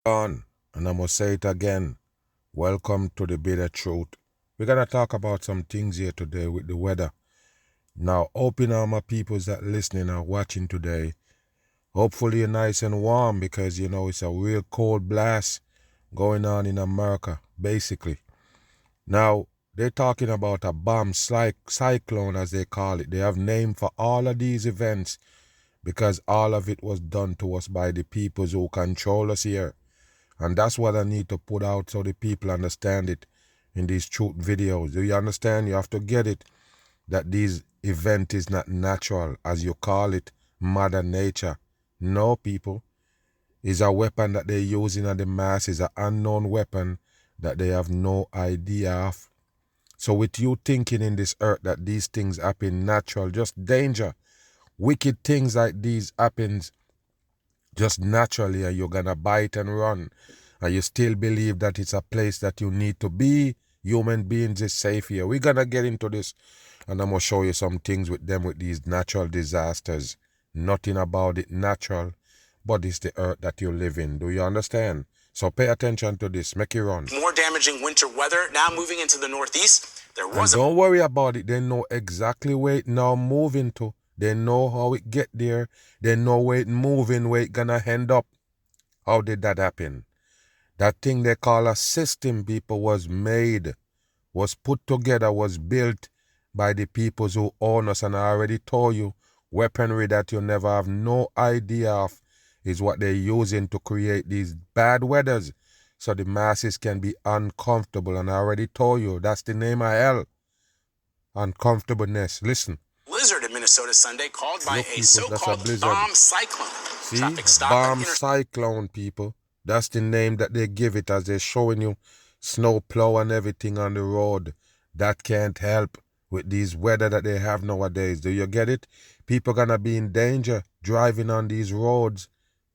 on, and I must say it again. Welcome to the bitter truth. We're gonna talk about some things here today with the weather. Now, hoping all my peoples that listening are watching today. Hopefully you're nice and warm because it's a real cold blast going on in America, basically. Now, they're talking about a bomb cyclone, as they call it. They have name for all of these events because all of it was done to us by the peoples who control us here. And that's what I need to put out so the people understand it in these truth videos. Do you understand? You have to get it that this event is not natural, as you call it, Mother Nature. No, people. It's a weapon that they're using at the mass. It's an unknown weapon that they have no idea of. So with you thinking in this earth that these things happen natural, just danger. Wicked things like these happens just naturally, and you're gonna bite and run, and you still believe that it's a place that you need to be. Human beings is safe here. We're gonna get into this, and I'm gonna show you some things with these natural disasters. Nothing about it natural, but it's the earth that you live in. Do you understand? So pay attention to this. Make it run. More damaging winter weather now moving into the Northeast. Don't worry about it. They know exactly where it now moving to. They know how it get there. They know where it moving, where it gonna end up. How did that happen? That thing they call a system, people, was made, was put together, was built by the peoples who own us. And I already told you, weaponry that you never have no idea of is what they're using to create these bad weathers so the masses can be uncomfortable. And I already told you, that's the name of hell. Uncomfortableness. Listen. Blizzard in Minnesota Sunday called by a so-called bomb cyclone. See? Bomb cyclone, people. That's the name that they give it as they're showing you snow plow and everything on the road. That can't help with these weather that they have nowadays. Do you get it? People gonna be in danger driving on these roads.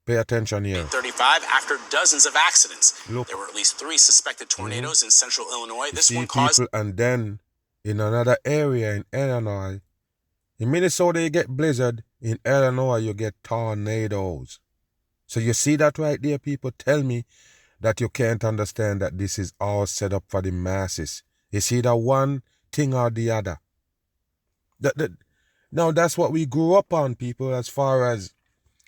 Pay attention here. 35 after dozens of accidents. Look, there were at least 3 suspected tornadoes in central Illinois. This one caused... And then in another area in Illinois, in Minnesota you get blizzard. In Illinois you get tornadoes. So you see that right there, people? Tell me that you can't understand that this is all set up for the masses. It's either one thing or the other. Now that's what we grew up on, people, as far as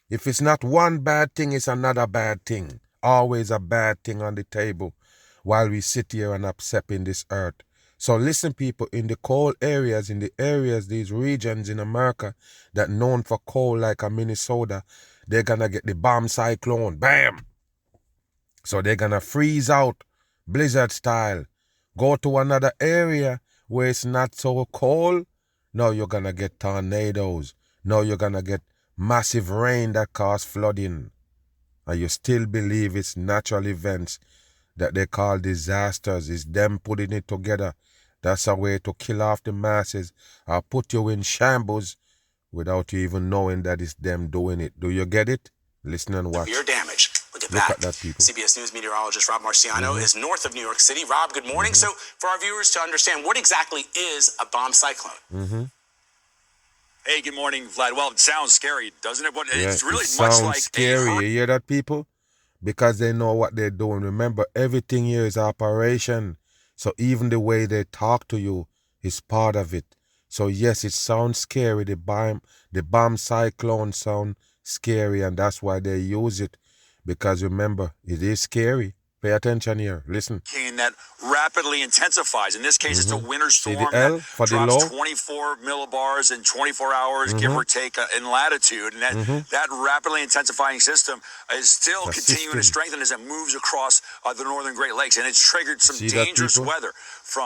if it's not one bad thing, it's another bad thing. Always a bad thing on the table while we sit here and accepting this earth. So listen, people, in the cold areas, these regions in America that known for cold like a Minnesota, they're gonna get the bomb cyclone. Bam! So they're gonna freeze out, blizzard style. Go to another area where it's not so cold. Now you're gonna get tornadoes. Now you're gonna get massive rain that cause flooding. And you still believe it's natural events that they call disasters. It's them putting it together. That's a way to kill off the masses or put you in shambles without you even knowing that it's them doing it. Do you get it? Listen and watch. Severe damage. Look at that, people. CBS News meteorologist Rob Marciano is north of New York City. Rob, good morning. So for our viewers to understand, what exactly is a bomb cyclone? Hey, good morning, Vlad. Well, it sounds scary, doesn't it? It's really it much sounds like scary. You hear that, people? Because they know what they're doing. Remember, everything here is operation. So even the way they talk to you is part of it. So yes, it sounds scary. The bomb cyclone sound scary, and that's why they use it. Because remember, it is scary. Pay attention here. Listen. That rapidly intensifies. In this case, it's a winter storm that drops 24 millibars in 24 hours, give or take, in latitude. And that rapidly intensifying system is still continuing to strengthen as it moves across the northern Great Lakes. And it's triggered some dangerous weather.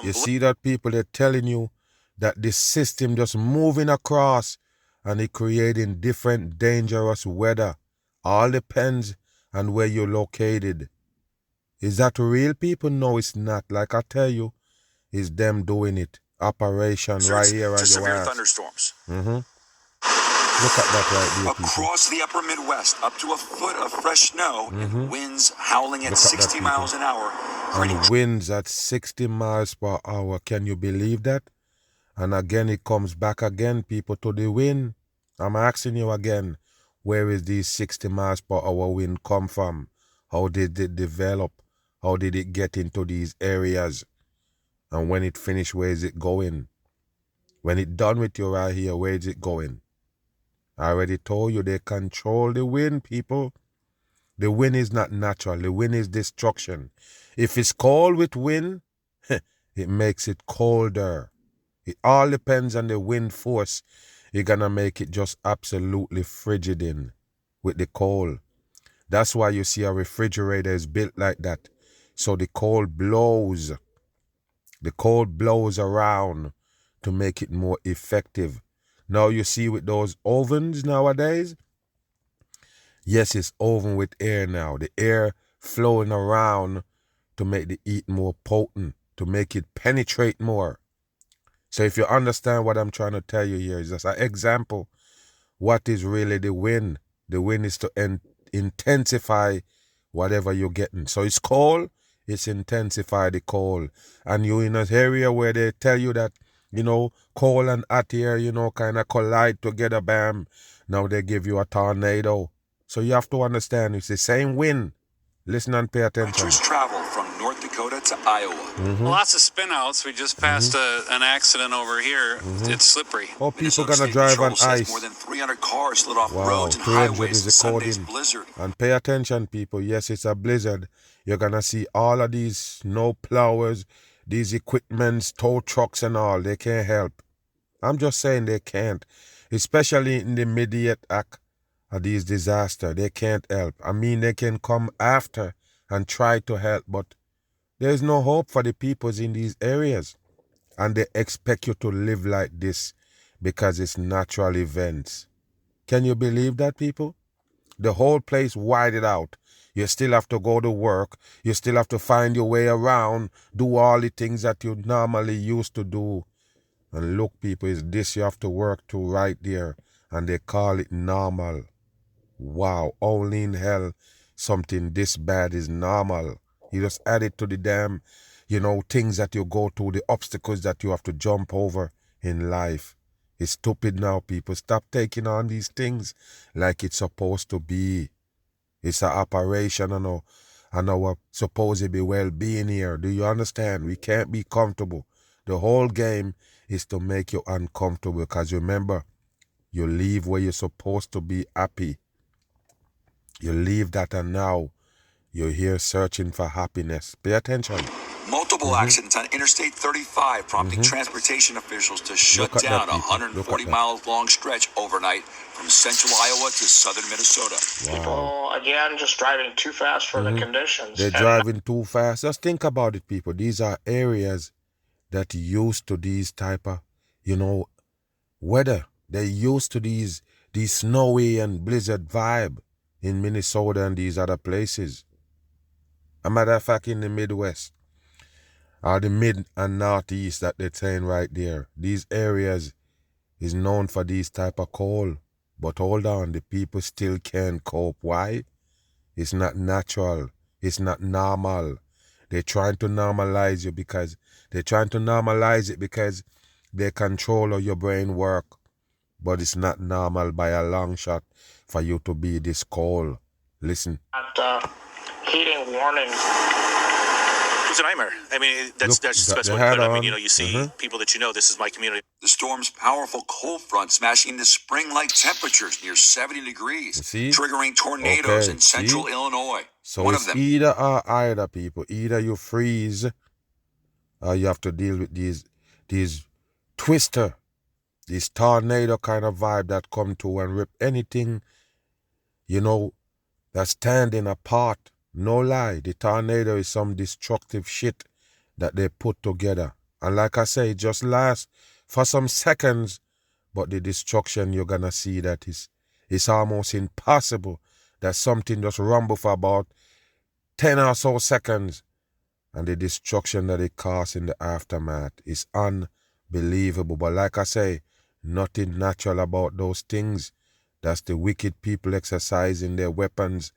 You see that, people? They're telling you that this system just moving across and it creating different dangerous weather. All depends on where you're located. Is that real, people? No, it's not. Like I tell you, it's them doing it. Operation right here on your ass. Thunderstorms. Look at that right there, people. Across the upper Midwest, up to a foot of fresh snow, and winds howling at 60 miles an hour. And winds at 60 miles per hour. Can you believe that? And again, it comes back again, people, to the wind. I'm asking you again, where is these 60 miles per hour wind come from? How did it develop? How did it get into these areas? And when it finished, where is it going? When it done with you right here, where is it going? I already told you they control the wind, people. The wind is not natural. The wind is destruction. If it's cold with wind, it makes it colder. It all depends on the wind force. You're going to make it just absolutely frigid in with the cold. That's why you see a refrigerator is built like that. So the cold blows. The cold blows around to make it more effective. Now you see with those ovens nowadays, yes, it's oven with air now. The air flowing around to make the heat more potent, to make it penetrate more. So if you understand what I'm trying to tell you here, is just an example. What is really the wind? The wind is to intensify whatever you're getting. So it's cold, it's intensify the cold. And you're in an area where they tell you that, cold and hot air, kind of collide together, bam. Now they give you a tornado. So you have to understand, it's the same wind. Listen and pay attention. Renters travel from North Dakota to Iowa. Lots of spinouts. We just passed an accident over here. It's slippery. Oh, people gonna drive on ice. More than 300 cars slid off roads and highways in Sunday's blizzard. And pay attention, people. Yes, it's a blizzard. You're gonna see all of these snow plowers, these equipments, tow trucks and all. They can't help. I'm just saying they can't. Especially in the immediate act of these disasters. They can't help. I mean, they can come after and try to help, but there's no hope for the peoples in these areas. And they expect you to live like this because it's natural events. Can you believe that, people? The whole place widened out. You still have to go to work. You still have to find your way around, do all the things that you normally used to do. And look, people, it's this you have to work to right there. And they call it normal. Wow, only in hell something this bad is normal. You just add it to the damn, things that you go through, the obstacles that you have to jump over in life. It's stupid now, people. Stop taking on these things like it's supposed to be. It's an operation and our supposed well-being here. Do you understand? We can't be comfortable. The whole game is to make you uncomfortable because remember, you leave where you're supposed to be happy. You leave that and now you're here searching for happiness. Pay attention. Multiple accidents on Interstate 35 prompting transportation officials to shut down a 140-mile-long stretch overnight from central Iowa to southern Minnesota. Wow. People, again, just driving too fast for the conditions. They're driving too fast. Just think about it, people. These are areas that used to these type of, weather. They're used to these snowy and blizzard vibe in Minnesota and these other places. A matter of fact, in the Midwest, or the mid and northeast that they're saying right there, these areas is known for these type of cold. But hold on, the people still can't cope. Why? It's not natural. It's not normal. They're trying to normalize you because they control how your brain work. But it's not normal by a long shot for you to be this cold. Listen. Heating warning. It's a nightmare. I mean, that's just the best way to put it. I mean, you see people that this is my community. The storm's powerful cold front smashing into spring-like temperatures near 70 degrees, triggering tornadoes in central Illinois. So it's either or either, people. Either you freeze or you have to deal with these twister, this tornado kind of vibe that come to and rip anything, that's standing apart. No lie, the tornado is some destructive shit that they put together. And like I say, it just lasts for some seconds, but the destruction you're gonna see that it's almost impossible that something just rumble for about 10 or so seconds. And the destruction that it causes in the aftermath is unbelievable. But like I say, nothing natural about those things. That's the wicked people exercising their weapons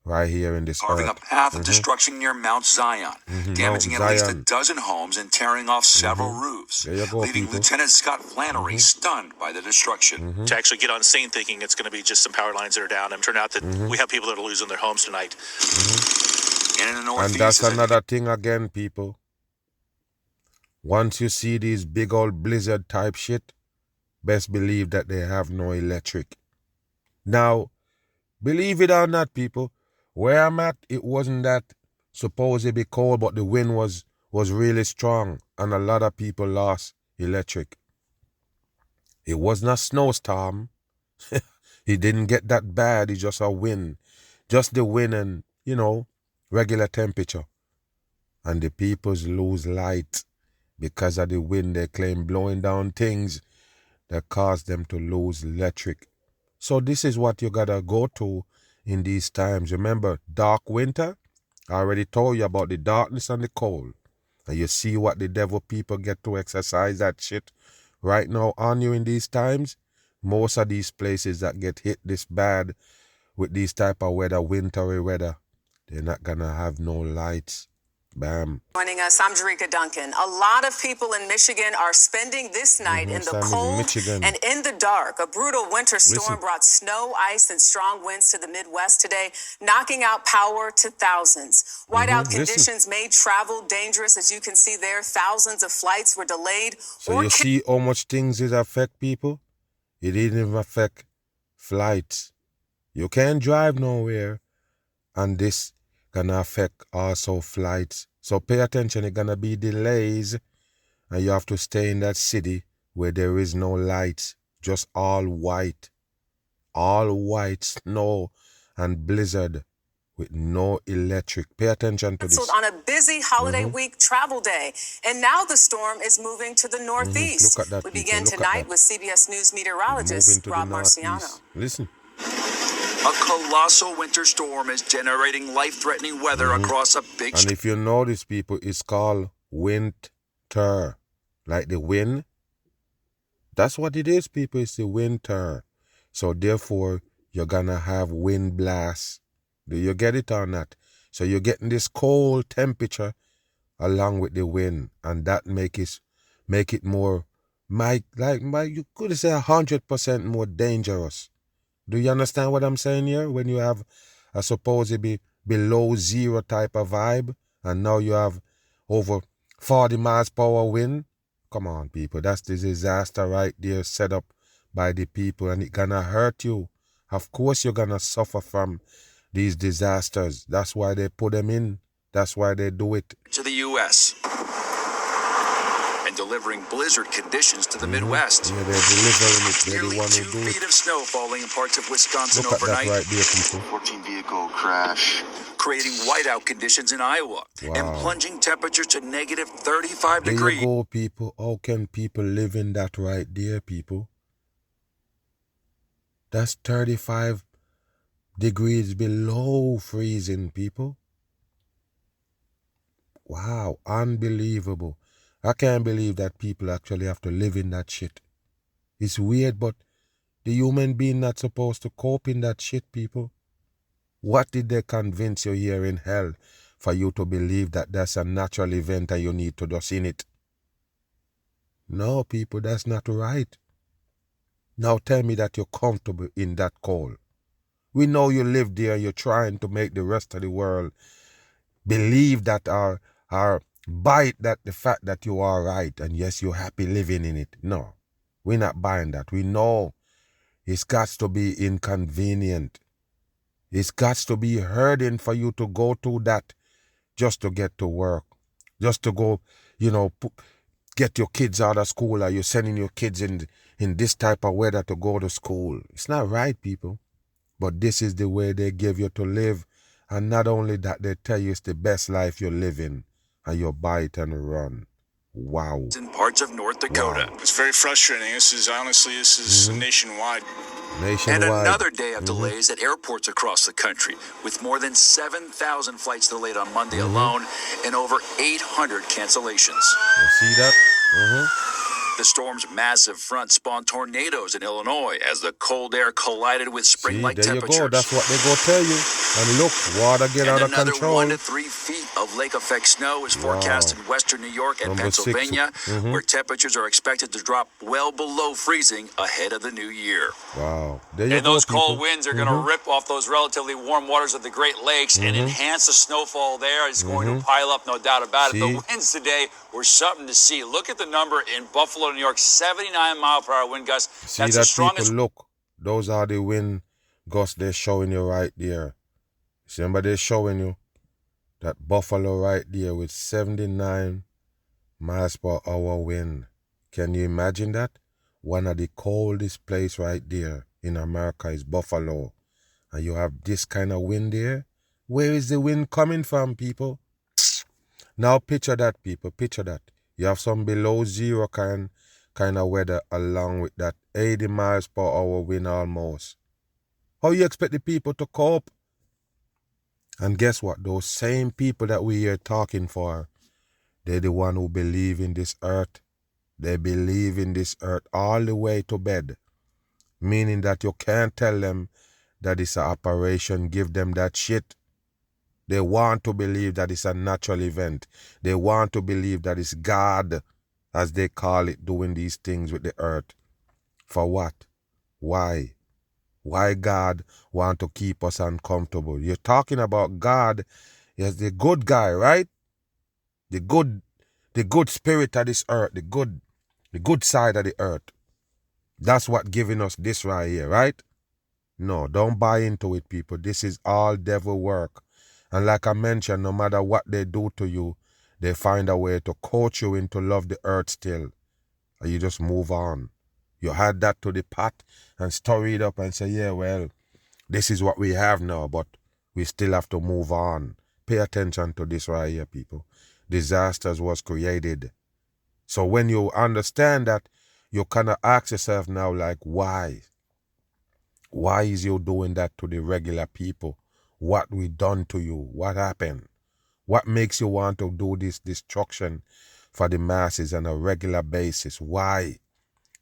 right here in this carving earth. a path of destruction near Mount Zion, damaging at least a dozen homes and tearing off several roofs, There you go, leaving people. Lieutenant Scott Flannery stunned by the destruction. To actually get on scene thinking it's going to be just some power lines that are down, and turn out that we have people that are losing their homes tonight. And in the Northeast, And that's another thing again, people. Once you see these big old blizzard type shit, best believe that they have no electric. Now, believe it or not, people, where I'm at, it wasn't that supposedly cold, but the wind was really strong, and a lot of people lost electric. It wasn't a snowstorm. It didn't get that bad. It's just a wind. Just the wind and, regular temperature. And the peoples lose light because of the wind they claim blowing down things that cause them to lose electric. So this is what you gotta go to in these times. Remember, dark winter? I already told you about the darkness and the cold. And you see what the devil people get to exercise that shit right now on you in these times? Most of these places that get hit this bad with these type of weather, wintry weather, they're not gonna have no lights. Bam. Joining us, I'm Jerika Duncan. A lot of people in Michigan are spending this night in the cold and in the dark. A brutal winter storm brought snow, ice, and strong winds to the Midwest today, knocking out power to thousands. Whiteout conditions made travel dangerous. As you can see there, thousands of flights were delayed. So you see how much things it affect people? It didn't even affect flights. You can't drive nowhere, and this gonna affect also flights. So pay attention, it's gonna be delays, and you have to stay in that city where there is no lights, just all white snow and blizzard with no electric. Pay attention to this. On a busy holiday week travel day, and now the storm is moving to the Northeast. Look at that, we people. begin tonight with CBS News meteorologist Rob Marciano. Listen. A colossal winter storm is generating life-threatening weather across a big... And if you notice, people, it's called winter. Like the wind. That's what it is, people. It's the winter. So therefore, you're gonna have wind blasts. Do you get it or not? So you're getting this cold temperature along with the wind. And that make it more, you could say 100% more dangerous. Do you understand what I'm saying here? When you have a supposedly below zero type of vibe, and now you have over 40 miles per hour wind. Come on, people. That's the disaster right there set up by the people, and it's gonna hurt you. Of course you're gonna suffer from these disasters. That's why they put them in. That's why they do it. To the U.S. and delivering blizzard conditions to the Midwest. Yeah, they're delivering it. They're Nearly the one 2 who do feet it. of snow falling in parts of Wisconsin Look at overnight. that right there, people. 14-vehicle crash. Creating whiteout conditions in Iowa and plunging temperatures to negative 35 There degrees. you go, people. How can people live in that right there, people? That's 35 degrees below freezing, people. Wow, unbelievable. I can't believe that people actually have to live in that shit. It's weird, but the human being not supposed to cope in that shit, people. What did they convince you here in hell for you to believe that that's a natural event and you need to just in it? No, people, that's not right. Now tell me that you're comfortable in that cold. We know you live there, you're trying to make the rest of the world believe that our bite that the fact that you are right and yes, you're happy living in it. No, we're not buying that. We know it's got to be inconvenient. It's got to be hurting for you to go through that just to get to work, just to go, get your kids out of school, or you're sending your kids in this type of weather to go to school. It's not right, people. But this is the way they give you to live. And not only that, they tell you it's the best life you're living, and you bite and run. Wow. In parts of North Dakota. Wow. It's very frustrating. This is nationwide. And another day of delays at airports across the country, with more than 7,000 flights delayed on Monday alone and over 800 cancellations. You see that? The storm's massive front spawned tornadoes in Illinois as the cold air collided with spring-like temperatures. There you go. That's what they go tell you. And look, water get out of control. Another 1 to 3 feet of lake-effect snow is forecast in western New York and Pennsylvania, where temperatures are expected to drop well below freezing ahead of the new year. Wow. And those cold winds are going to rip off those relatively warm waters of the Great Lakes and enhance the snowfall there. It's going to pile up, no doubt about it. The winds today were something to see. Look at the number in Buffalo, New York, 79-mile-per-hour wind gusts. That's the strongest. People, look, those are the wind gusts they're showing you right there. See, remember they're showing you that Buffalo right there with 79 miles per hour wind. Can you imagine that? One of the coldest places right there in America is Buffalo. And you have this kind of wind there? Where is the wind coming from, people? Now picture that, people. Picture that. You have some below zero kind of weather along with that 80 miles per hour wind almost. How you expect the people to cope? And guess what? Those same people that we are talking for, they're the one who believe in this earth. They believe in this earth all the way to bed. Meaning that you can't tell them that it's an operation, give them that shit. They want to believe that it's a natural event. They want to believe that it's God, as they call it, doing these things with the earth. For what? Why? Why God want to keep us uncomfortable? You're talking about God as the good guy, right? The good spirit of this earth, the good side of the earth. That's what giving us this right here, right? No, don't buy into it, people. This is all devil work. And like I mentioned, no matter what they do to you, they find a way to coach you into love the earth still. And you just move on. You add that to the pot and stir it up and say, yeah, well, this is what we have now, but we still have to move on. Pay attention to this right here, people. Disasters was created. So when you understand that, you kind of ask yourself now, like, why? Why is you doing that to the regular people? What we done to you? What happened? What makes you want to do this destruction for the masses on a regular basis? Why?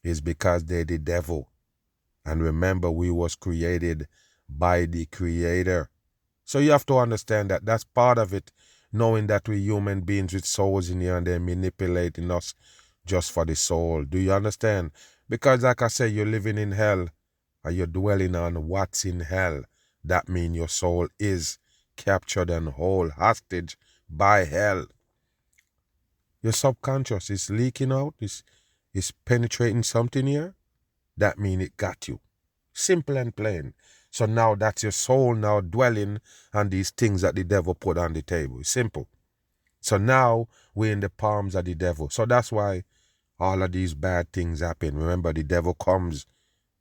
It's because they're the devil. And remember, we was created by the Creator. So you have to understand that that's part of it, knowing that we're human beings with souls in here and they're manipulating us just for the soul. Do you understand? Because like I say, you're living in hell and you're dwelling on what's in hell. That means your soul is captured and held hostage by hell. Your subconscious is leaking out, is penetrating something here. That means it got you. Simple and plain. So now that's your soul now dwelling on these things that the devil put on the table. It's simple. So now we're in the palms of the devil. So that's why all of these bad things happen. Remember, the devil comes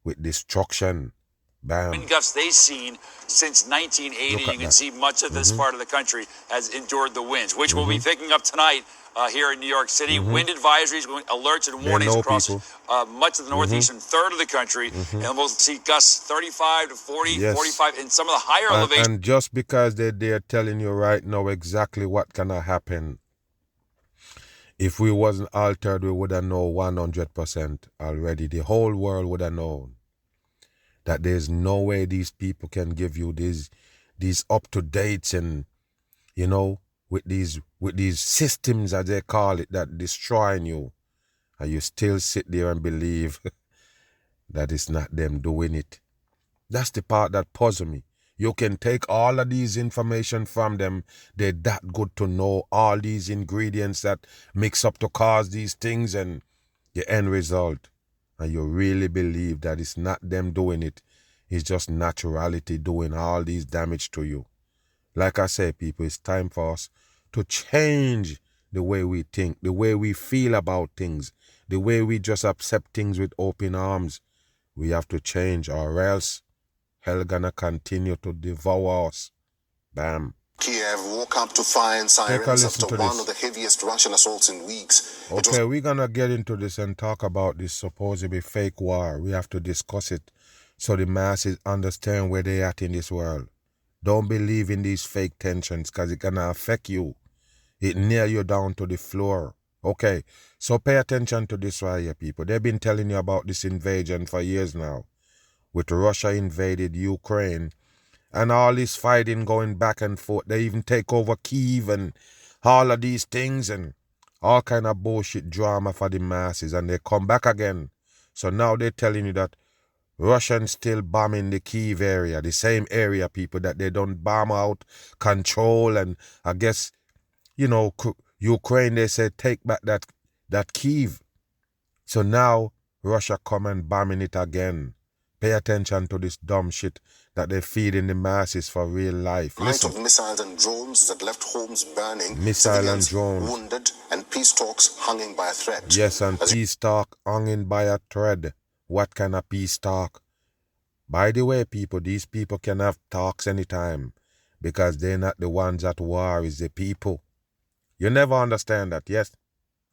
with destruction. Bam. Wind gusts they've seen since 1980. You can see much of this part of the country has endured the winds, which we'll be picking up tonight here in New York City. Wind advisories, alerts, and warnings across much of the northeastern third of the country. And we'll see gusts 35 to 40, 45 in some of the higher elevations. And just because they're telling you right now exactly what gonna happen, if we wasn't altered, we would have known 100% already. The whole world would have known that there's no way these people can give you these up-to-dates and, you know, with these systems, as they call it, that destroying you. And you still sit there and believe that it's not them doing it. That's the part that puzzles me. You can take all of these information from them. They're that good to know all these ingredients that mix up to cause these things and the end result. And you really believe that it's not them doing it. It's just naturality doing all these damage to you. Like I say, people, it's time for us to change the way we think, the way we feel about things, the way we just accept things with open arms. We have to change, or else hell gonna continue to devour us. Bam. Kyiv woke up to fire and sirens after one of the heaviest Russian assaults in weeks. Okay, we're gonna get into this and talk about this supposedly fake war. We have to discuss it so the masses understand where they're at in this world. Don't believe in these fake tensions because it's gonna affect you. It nail you down to the floor. Okay, so pay attention to this right here, people. They've been telling you about this invasion for years now. With Russia invaded Ukraine and all this fighting going back and forth. They even take over Kyiv and all of these things and all kind of bullshit drama for the masses, and they come back again. So now they're telling you that Russians still bombing the Kyiv area, the same area, people, that they don't bomb out, control, and I guess, you know, Ukraine, they say take back that Kyiv. So now Russia come and bombing it again. Pay attention to this dumb shit that they feed in the masses for real life. Listen. Of missiles and drones that left homes burning, missile and drones, wounded, and peace talks hanging by a thread. Yes, and peace talk hanging by a thread. What kind of peace talk? By the way, people, these people can have talks anytime because they're not the ones at war, it's the people. You never understand that, yes?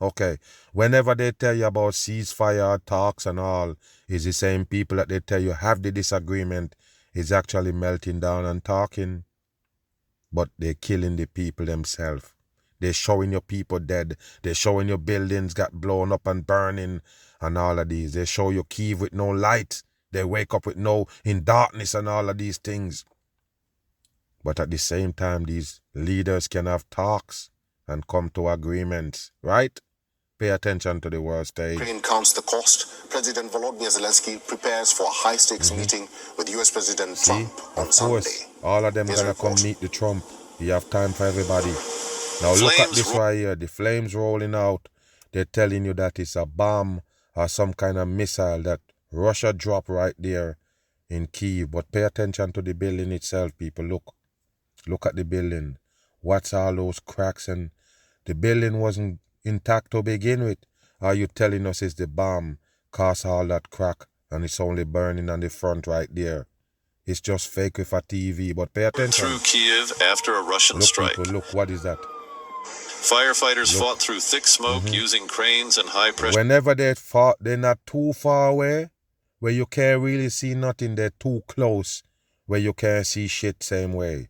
Okay, whenever they tell you about ceasefire talks and all, it's the same people that they tell you have the disagreement is actually melting down and talking. But they're killing the people themselves. They're showing your people dead. They're showing your buildings got blown up and burning and all of these. They show you Kyiv with no light. They wake up with in darkness and all of these things. But at the same time, these leaders can have talks and come to agreements, right? Pay attention to the world stage. Ukraine counts the cost. President Volodymyr Zelensky prepares for a high-stakes meeting with U.S. President Trump on Sunday. All of them gonna come meet the Trump. You have time for everybody. Now look at this right here. The flames rolling out. They're telling you that it's a bomb or some kind of missile that Russia dropped right there in Kyiv. But pay attention to the building itself, people. Look at the building. What's all those cracks? And the building wasn't intact to begin with. Are you telling us it's the bomb caused all that crack and it's only burning on the front right there? It's just fake with a TV, but pay attention. Through Kyiv after a Russian strike. People, look, what is that? Firefighters fought through thick smoke using cranes and high pressure. Whenever they fought, they're not too far away where you can't really see nothing. They're too close where you can't see shit same way.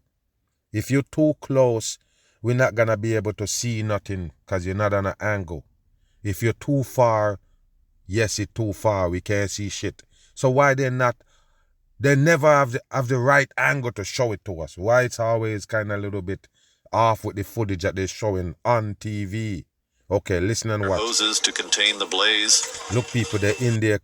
If you're too close, we're not going to be able to see nothing because you're not on an angle. If you're too far, yes, it's too far. We can't see shit. So why they never have the right angle to show it to us? Why it's always kind of a little bit off with the footage that they're showing on TV? Okay, listen and watch. Hoses to contain the blaze. Look, people, they're in there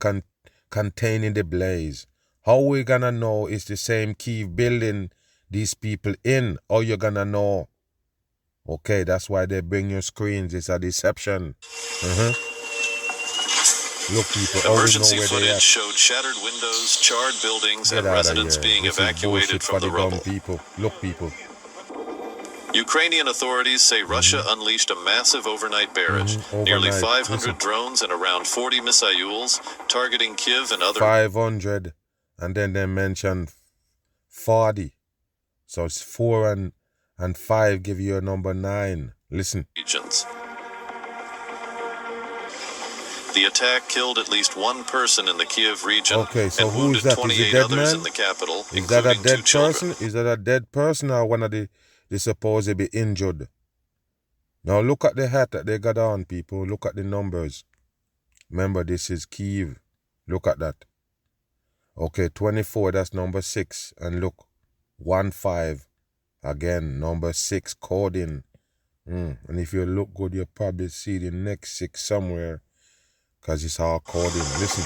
containing the blaze. How we going to know it's the same Kyiv building these people in? How you going to know? Okay, that's why they bring you screens. It's a deception. Look, people, emergency know where footage showed shattered windows, charred buildings, and residents being evacuated from the rubble. People. Look, people. Ukrainian authorities say Russia unleashed a massive overnight barrage. Nearly 500 drones and around 40 missiles targeting Kyiv and other... 500, and then they mention 40. So it's 4 and 5 give you a number 9. Listen. Regions. The attack killed at least one person in the Kyiv region and wounded 28 others in the capital, including 2 children. Is that a dead person? Is that a dead person or one of the supposed to be injured? Now look at the hat that they got on, people. Look at the numbers. Remember, this is Kyiv. Look at that. Okay, 24, that's number 6. And look, 15. Again, number 6, coding. And if you look good, you'll probably see the next 6 somewhere. Because it's all coding. Listen.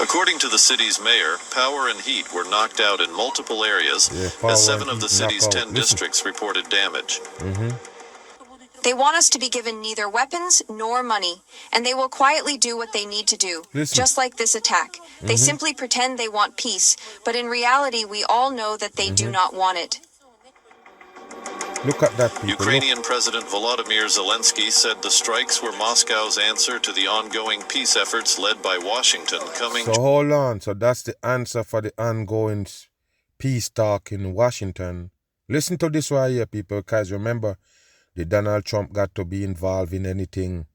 According to the city's mayor, power and heat were knocked out in multiple areas, as 7 of the city's 10 districts reported damage. They want us to be given neither weapons nor money, and they will quietly do what they need to do, just like this attack. They simply pretend they want peace, but in reality, we all know that they do not want it. Look at that, people. Ukrainian President Volodymyr Zelensky said the strikes were Moscow's answer to the ongoing peace efforts led by Washington coming... So hold on. So that's the answer for the ongoing peace talk in Washington. Listen to this right here, people, because remember, the Donald Trump got to be involved in anything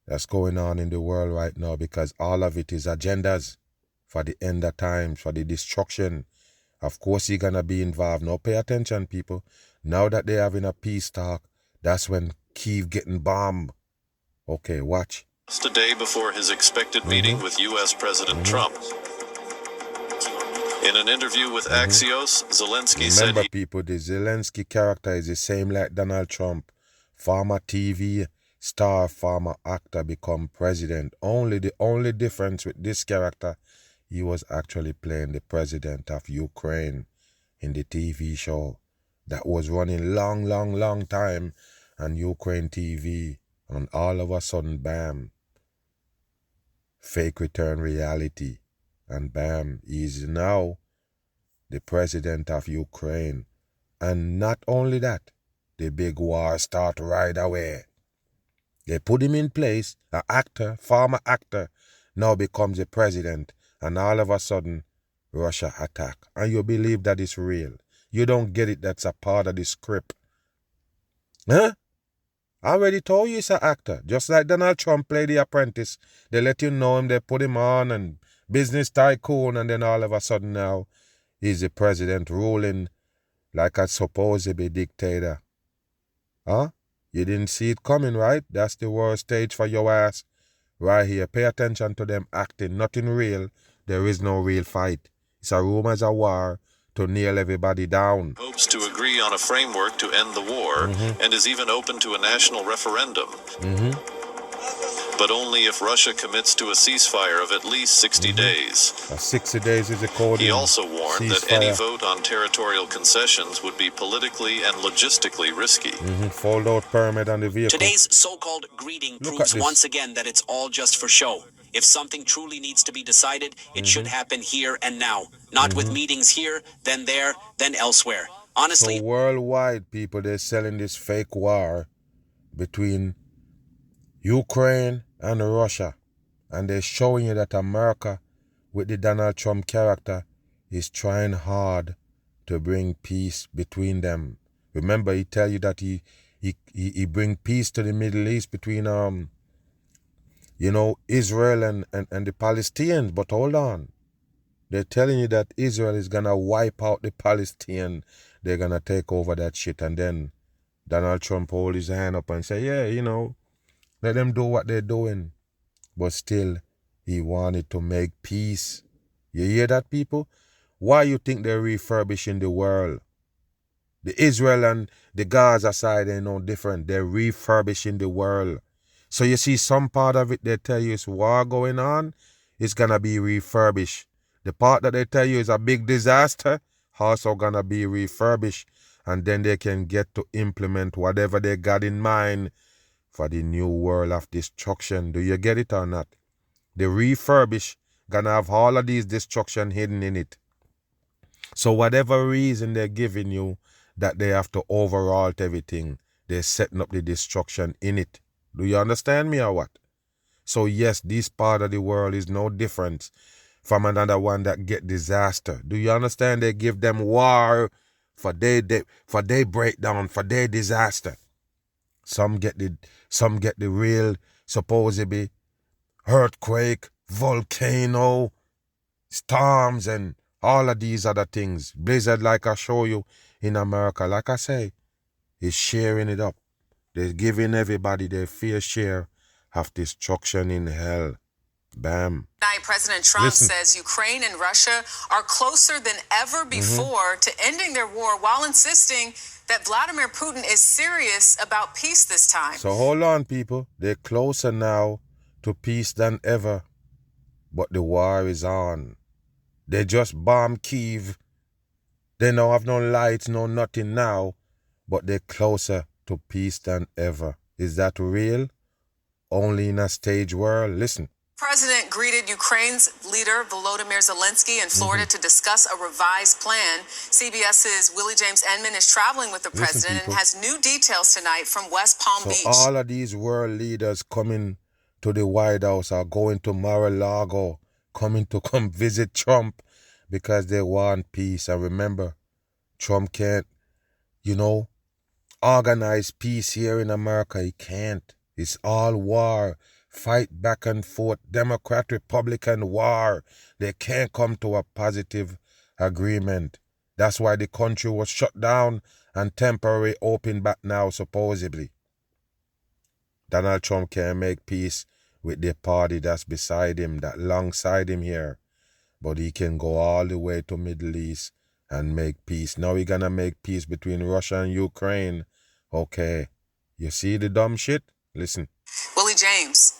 that's going on in the world right now because all of it is agendas for the end of times, for the destruction. Of course, he's going to be involved. Now pay attention, people. Now that they're having a peace talk, that's when Kyiv getting bombed. Okay, watch. Just a day before his expected meeting with U.S. President Trump. In an interview with Axios, Zelensky said Remember, people, the Zelensky character is the same like Donald Trump. Former TV star, former actor become president. The only difference with this character, he was actually playing the president of Ukraine in the TV show that was running long time on Ukraine TV, and all of a sudden, bam, fake return reality, and bam, he's now the president of Ukraine. And not only that, the big war start right away. They put him in place, an actor, former actor, now becomes the president, and all of a sudden, Russia attack. And you believe that it's real. You don't get it, that's a part of the script. Huh? I already told you it's an actor. Just like Donald Trump played The Apprentice. They let you know him, they put him on, and business tycoon, and then all of a sudden now, he's the president ruling like a supposed dictator. Huh? You didn't see it coming, right? That's the worst stage for your ass. Right here. Pay attention to them acting. Nothing real. There is no real fight. It's a rumors of war to nail everybody down. Hopes to agree on a framework to end the war and is even open to a national referendum. But only if Russia commits to a ceasefire of at least 60 days. 60 days is a code. He also warned that any vote on territorial concessions would be politically and logistically risky. Fold out permit on the vehicle. Today's so-called greeting proves once again that it's all just for show. If something truly needs to be decided, it should happen here and now. Not with meetings here, then there, then elsewhere. Honestly. So worldwide, people, they're selling this fake war between Ukraine and Russia, and they're showing you that America, with the Donald Trump character, is trying hard to bring peace between them. Remember, he tell you that he bring peace to the Middle East between Israel and the Palestinians. But hold on, they're telling you that Israel is gonna wipe out the Palestinians. They're gonna take over that shit, and then Donald Trump hold his hand up and say, yeah, let them do what they're doing. But still, he wanted to make peace. You hear that, people? Why you think they're refurbishing the world? The Israel and the Gaza side ain't no different. They're refurbishing the world. So you see some part of it, they tell you it's war going on, it's going to be refurbished. The part that they tell you is a big disaster, also going to be refurbished. And then they can get to implement whatever they got in mind for the new world of destruction. Do you get it or not? The refurbish gonna have all of these destruction hidden in it. So whatever reason they're giving you that they have to overhaul everything, they're setting up the destruction in it. Do you understand me or what? So yes, this part of the world is no different from another one that get disaster. Do you understand? They give them war for their breakdown, for their disaster. Some get the real, supposedly, earthquake, volcano, storms, and all of these other things. Blizzard, like I show you in America, like I say, is sharing it up. They're giving everybody their fair share of destruction in hell. Bam. Tonight, President Trump says Ukraine and Russia are closer than ever before to ending their war, while insisting that Vladimir Putin is serious about peace this time. So hold on, people. They're closer now to peace than ever. But the war is on. They just bombed Kyiv. They don't have no lights, no nothing now. But they're closer to peace than ever. Is that real? Only in a stage world? Listen. President greeted Ukraine's leader, Volodymyr Zelensky, in Florida to discuss a revised plan. CBS's Willie James Enman is traveling with the president and has new details tonight from West Palm Beach. All of these world leaders coming to the White House are going to Mar-a-Lago, come visit Trump because they want peace. And remember, Trump can't, organize peace here in America. He can't. It's all war. Fight back and forth, Democrat, Republican war. They can't come to a positive agreement. That's why the country was shut down and temporarily opened back now, supposedly. Donald Trump can't make peace with the party that's beside him, that alongside him here. But he can go all the way to Middle East and make peace. Now we're gonna make peace between Russia and Ukraine. Okay. You see the dumb shit? Listen. Willie James.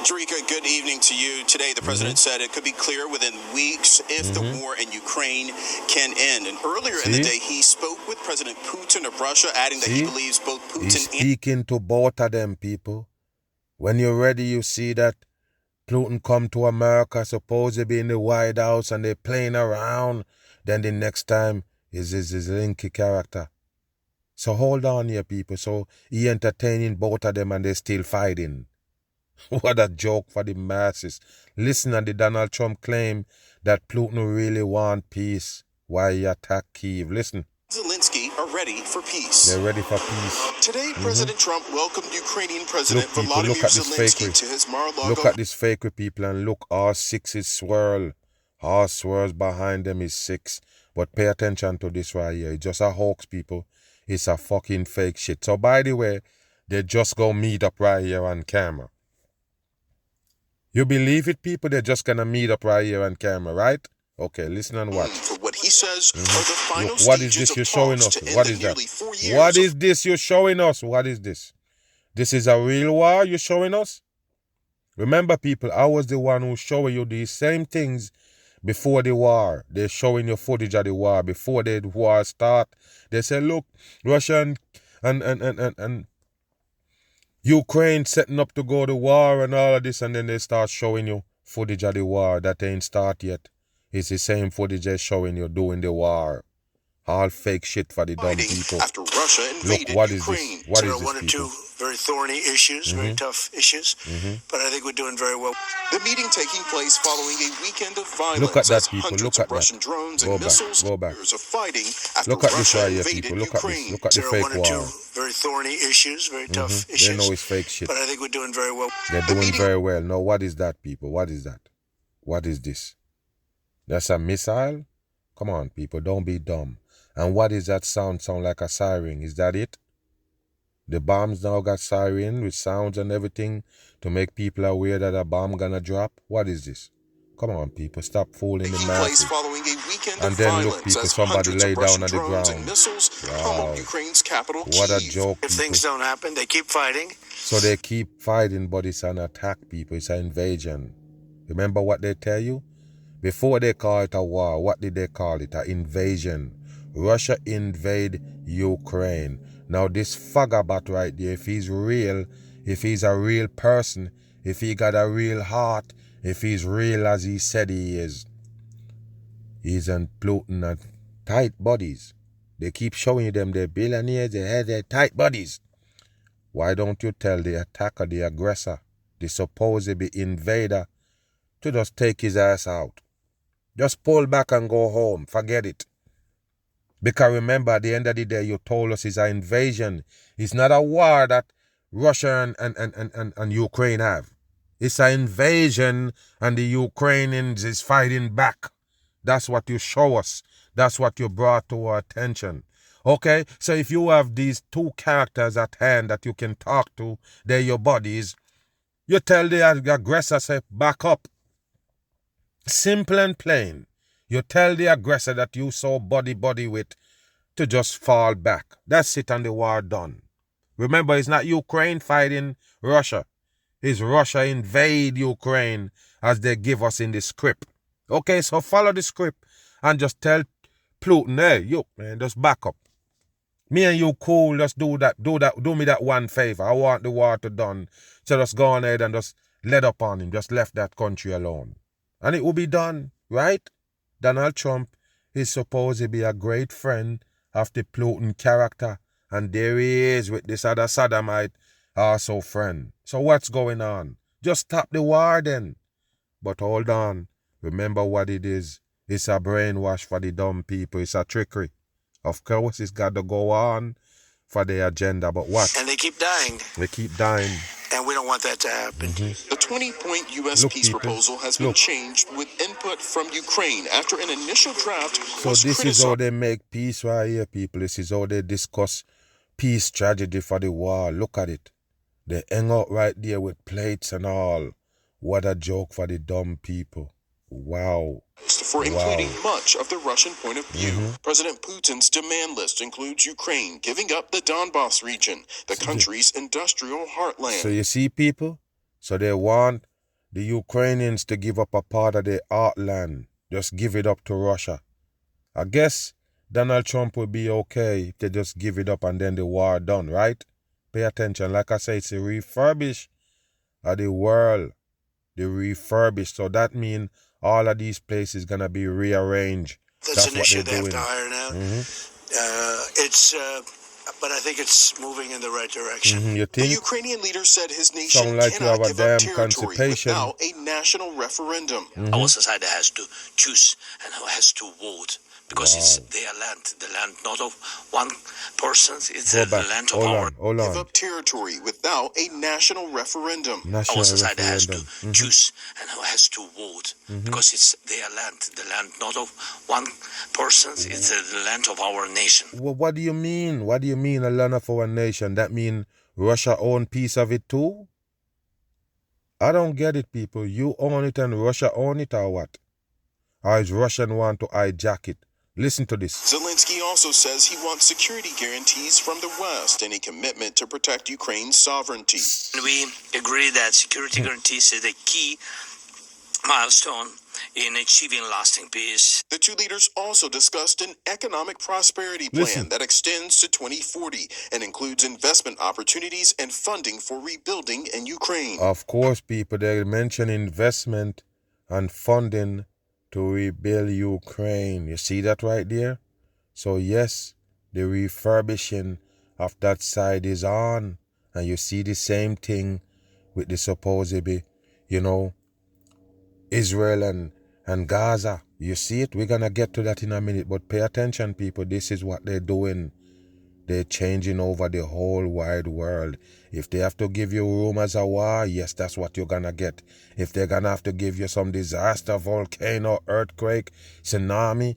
Tarika, good evening to you. Today, the president said it could be clear within weeks if the war in Ukraine can end. And earlier in the day, he spoke with President Putin of Russia, adding that he believes both Putin He's speaking to both of them, people. When you're ready, you see that Putin come to America, supposed to be in the White House, and they're playing around. Then the next time is his linky character. So hold on here, people. So he entertaining both of them and they're still fighting. What a joke for the masses. Listen to the Donald Trump claim that Putin really want peace. Why he attack Kyiv? Listen. Zelensky are ready for peace. They're ready for peace. Today, President Trump welcomed Ukrainian President Volodymyr Zelensky to his Mar-a-Lago. Look at this fakery, people, and look, all six is swirl. All swirls behind them is six. But pay attention to this right here. It's just a hoax, people. It's a fucking fake shit. So, by the way, they just go meet up right here on camera. You believe it, people? They're just gonna meet up right here on camera, right? Okay, listen and watch. For what he says are the final Look, what is this you're showing us? What is that? What is this you're showing us? What is this? This is a real war you're showing us? Remember, people, I was the one who showed you these same things before the war. They're showing you footage of the war. Before the war start, they say, look, Russia and Ukraine setting up to go to war and all of this, and then they start showing you footage of the war that ain't start yet. It's the same footage they're showing you doing the war. All fake shit for the dumb people. After Russia invaded Look, what is Ukraine. this? What is One or this, two people? very thorny issues, very tough issues, but I think we're doing very well. The meeting taking place following a weekend of violence. Look at that, as people. hundreds Look of at Russian that. drones Go and back. missiles. Go back. Years of fighting after Look at this Russia right here, invaded people. Look at Ukraine. this. Look at the fake One or war. two very thorny issues, very tough issues. They know it's fake shit. But I think we're doing very well. They're doing very well. Now, what is that, people? What is that? What is this? That's a missile? Come on, people. Don't be dumb. And what is that sound? Sound like a siren. Is that it? The bombs now got siren with sounds and everything to make people aware that a bomb gonna drop. What is this? Come on, people. Stop fooling the masses. Following a weekend And of then violence look, people. as Somebody hundreds lay of down Russian on the drones ground. and missiles pummeled Ukraine's capital, What a Kyiv. joke, If people. things don't happen, they keep fighting. So they keep fighting, but it's an attack, people. It's an invasion. Remember what they tell you? Before they call it a war, what did they call it? An invasion. Russia invade Ukraine. Now this faggot right there, if he's real, if he's a real person, if he got a real heart, if he's real as he said he is, he's on Putin and tight bodies. They keep showing you them, they're billionaires, they have their tight bodies. Why don't you tell the attacker, the aggressor, the supposed invader, to just take his ass out? Just pull back and go home. Forget it. Because remember, at the end of the day, you told us it's an invasion. It's not a war that Russia and Ukraine have. It's an invasion and the Ukrainians is fighting back. That's what you show us. That's what you brought to our attention. Okay? So if you have these two characters at hand that you can talk to, they're your buddies, you tell the aggressor, say, back up. Simple and plain. You tell the aggressor that you so buddy with to just fall back. That's it, and the war done. Remember, it's not Ukraine fighting Russia. It's Russia invade Ukraine as they give us in the script. Okay, so follow the script and just tell Putin, hey, you, man, just back up. Me and you cool, just do me that one favor. I want the war to done. So just go on ahead and just let up on him. Just left that country alone. And it will be done, right? Donald Trump is supposed to be a great friend of the Putin character. And there he is with this other sodomite, also friend. So what's going on? Just stop the war then. But hold on. Remember what it is. It's a brainwash for the dumb people. It's a trickery. Of course, it's got to go on for the agenda. But what? And they keep dying. They keep dying. And we don't want that to happen. The 20-point U.S. peace proposal has been changed with input from Ukraine after an initial draft So was this criticized. is how they make peace right here, people. This is how they discuss peace tragedy for the war. Look at it. They hang out right there with plates and all. What a joke for the dumb people. Wow. For including much of the Russian point of view. President Putin's demand list includes Ukraine giving up the Donbass region, the country's industrial heartland. So you see, people? So they want the Ukrainians to give up a part of their heartland. Just give it up to Russia. I guess Donald Trump would be okay if they just give it up and then the war done, right? Pay attention. Like I say, it's a refurbish of the world. The refurbish. So that means all of these places going to be rearranged. That's an issue they have to iron out. But I think it's moving in the right direction. You think? The Ukrainian leader said his nation like cannot give up territory constipation. without a national referendum. Our society has to choose and has to vote. Because it's their land, the land not of one person, it's the land of our... Give up territory without a national referendum. Our society has to choose and has to vote. Because it's their land, the land not of one person, it's the land of our nation. Well, what do you mean? What do you mean a land of our nation? That mean Russia own piece of it too? I don't get it, people. You own it and Russia own it or what? Or is Russian want to hijack it? Listen to this. Zelensky also says he wants security guarantees from the West and a commitment to protect Ukraine's sovereignty. We agree that security guarantees is the key milestone in achieving lasting peace. The two leaders also discussed an economic prosperity plan that extends to 2040 and includes investment opportunities and funding for rebuilding in Ukraine. Of course, people, they mention investment and funding to rebuild Ukraine. You see that right there? So yes, the refurbishing of that side is on. And you see the same thing with the supposedly, Israel and Gaza. You see it? We're going to get to that in a minute. But pay attention, people. This is what they're doing. They're changing over the whole wide world. If they have to give you rumors of war, yes, that's what you're going to get. If they're going to have to give you some disaster, volcano, earthquake, tsunami,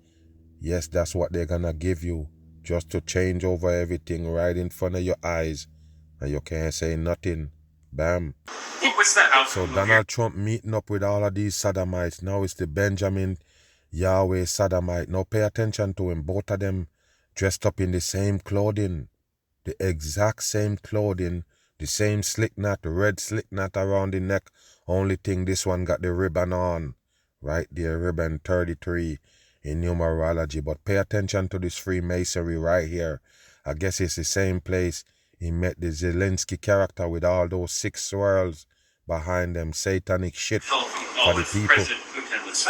yes, that's what they're going to give you. Just to change over everything right in front of your eyes. And you can't say nothing. Bam. What's that? So Donald Trump meeting up with all of these sodomites. Now it's the Benjamin Yahweh sodomite. Now pay attention to him. Both of them dressed up in the same clothing. The exact same clothing. The same slick knot. The red slick knot around the neck. Only thing this one got the ribbon on. Right there. Ribbon 33 in numerology. But pay attention to this Freemasonry right here. I guess it's the same place he met the Zelensky character with all those 6 swirls behind them. Satanic shit for the people.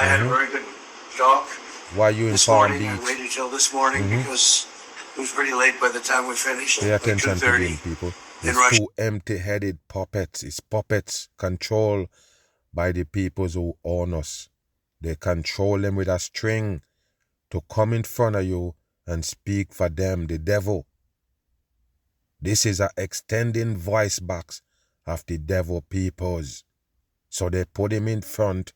I had a very good talk. Why you in this Palm morning? Beach? I waited till this morning because it was pretty late by the time we finished. Pay attention to them, people. It's 2 empty-headed puppets. It's puppets controlled by the peoples who own us. They control them with a string to come in front of you and speak for them, the devil. This is an extending voice box of the devil peoples. So they put him in front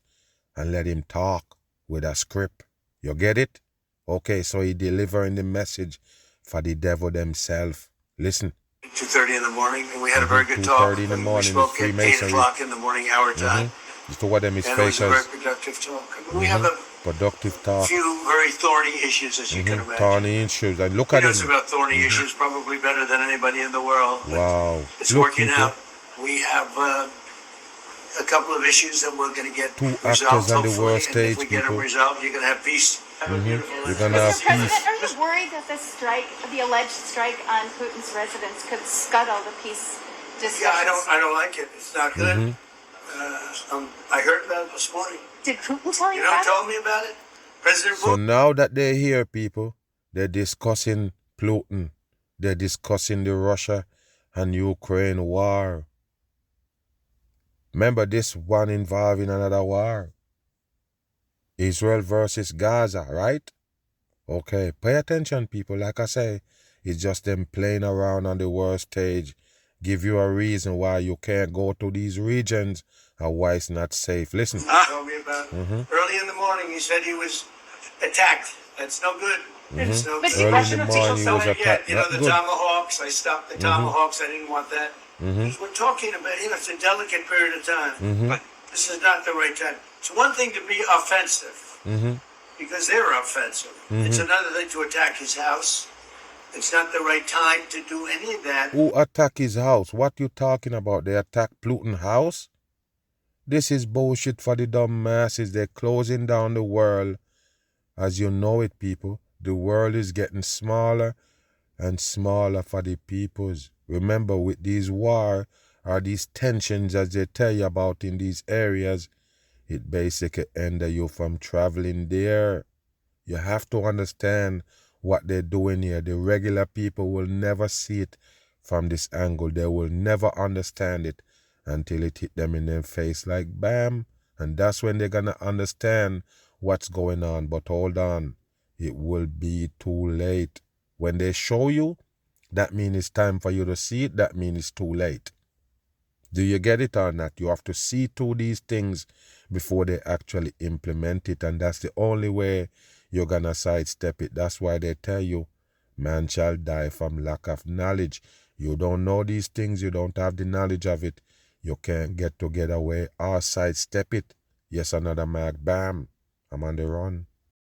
and let him talk with a script. You get it? Okay, so he delivering the message for the devil themselves. Listen. 2:30 in the morning, and we had a very good talk. 2:30 in the morning. We spoke at 8 o'clock in the morning, our time. Just to what them is and it was a fakers. very productive talk. We have a productive talk. few very thorny issues, as you can imagine. Thorny issues. And look at He him. knows about thorny issues probably better than anybody in the world. Wow. It's Look, working people. out. We have a couple of issues that we're going to get 2 resolved, actors on the hopefully. world And stage, if we get people. them resolved, you're going to have peace. Have a beautiful You're going to have Mr. President, peace. are you worried that this strike, the alleged strike on Putin's residence, could scuttle the peace discussions? Yeah, I don't like it. It's not good. I heard about it this morning. Did Putin tell you You know about who told me about it? President So now that they're here, people, they're discussing Putin. They're discussing the Russia and Ukraine war. Remember this one involving another war. Israel versus Gaza, right? Okay, pay attention, people. Like I say, it's just them playing around on the world stage. Give you a reason why you can't go to these regions and why it's not safe. Listen. told me about it. Early in the morning, he said he was attacked. That's no good. It's no good. Early in the morning he was attacked. You know, Not the good. Tomahawks tomahawks. I stopped the tomahawks. I didn't want that. We're talking about, it's a delicate period of time. But this is not the right time. It's one thing to be offensive, because they're offensive. It's another thing to attack his house. It's not the right time to do any of that. Who attack his house? What you talking about? They attack Putin's house? This is bullshit for the dumb masses. They're closing down the world. As you know it, people, the world is getting smaller and smaller for the peoples. Remember, with these war or these tensions, as they tell you about in these areas, it basically hinder you from traveling there. You have to understand what they're doing here. The regular people will never see it from this angle. They will never understand it until it hit them in their face like bam. And that's when they're going to understand what's going on. But hold on, it will be too late. When they show you, that means it's time for you to see it. That means it's too late. Do you get it or not? You have to see through these things before they actually implement it. And that's the only way you're going to sidestep it. That's why they tell you, man shall die from lack of knowledge. You don't know these things. You don't have the knowledge of it. You can't get together where or sidestep it. Yes, another mag, bam, I'm on the run.